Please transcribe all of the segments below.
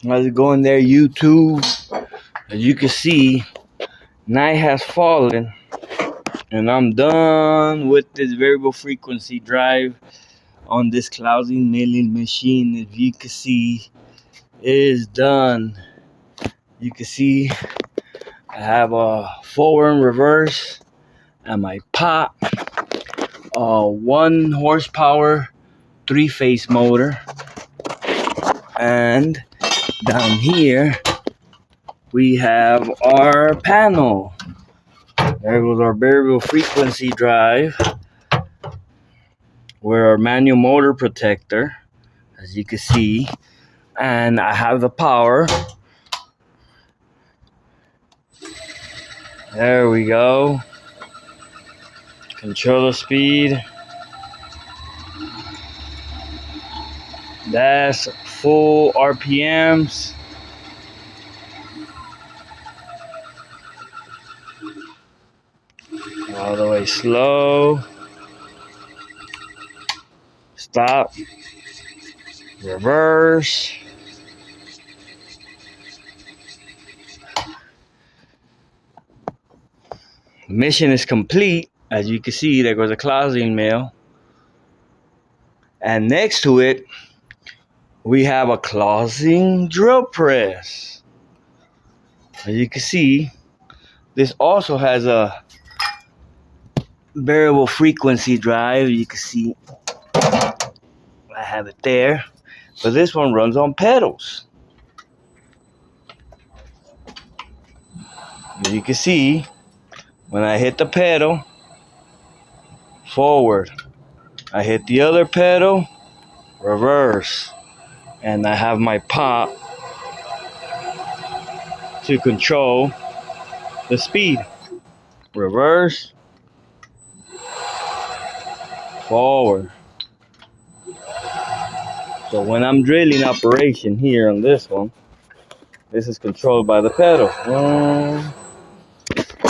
Let's go in there, YouTube. As you can see, night has fallen, and I'm done with this variable frequency drive on this clousing milling machine. As you can see, it is done. You can see I have a forward and reverse and my pot, 1 horsepower 3-phase motor, and down here we have our panel. There goes our variable frequency drive with our manual motor protector, as you can see, and I have the power. There we go. Control the speed. That's full RPMs. All the way slow. Stop. Reverse. The mission is complete. As you can see, there goes a closing mill. And next to it, we have a closing drill press. As you can see, this also has a variable frequency drive. You can see I have it there, but this one runs on pedals. As you can see, when I hit the pedal, forward. I hit the other pedal, reverse. And I have my pop to control the speed. Reverse, forward. So when I'm drilling operation here on this one, this is controlled by the pedal.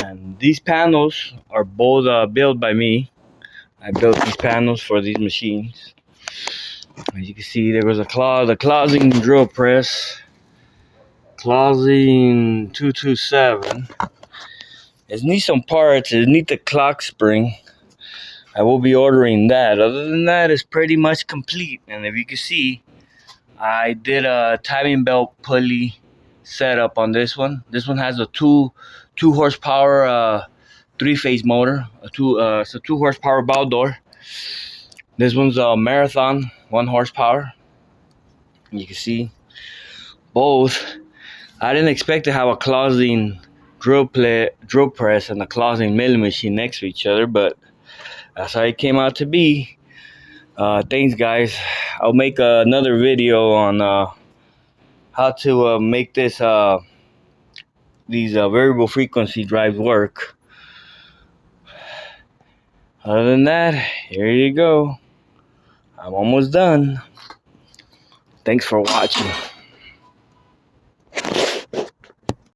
And these panels are both built by me. I built these panels for these machines. As you can see, there was the closing drill press, closing 227. It needs some parts. It needs the clock spring. I will be ordering that. Other than that, it's pretty much complete. And if you can see, I did a timing belt pulley setup on this one. This one has a two horsepower 3-phase motor. It's a 2 horsepower bow door. This one's a Marathon 1 horsepower. You can see both. I didn't expect to have a closing drill press and a closing milling machine next to each other, but that's how it came out to be. Thanks, guys. I'll make another video on how to make these variable frequency drives work. Other than that, here you go. I'm almost done. Thanks for watching.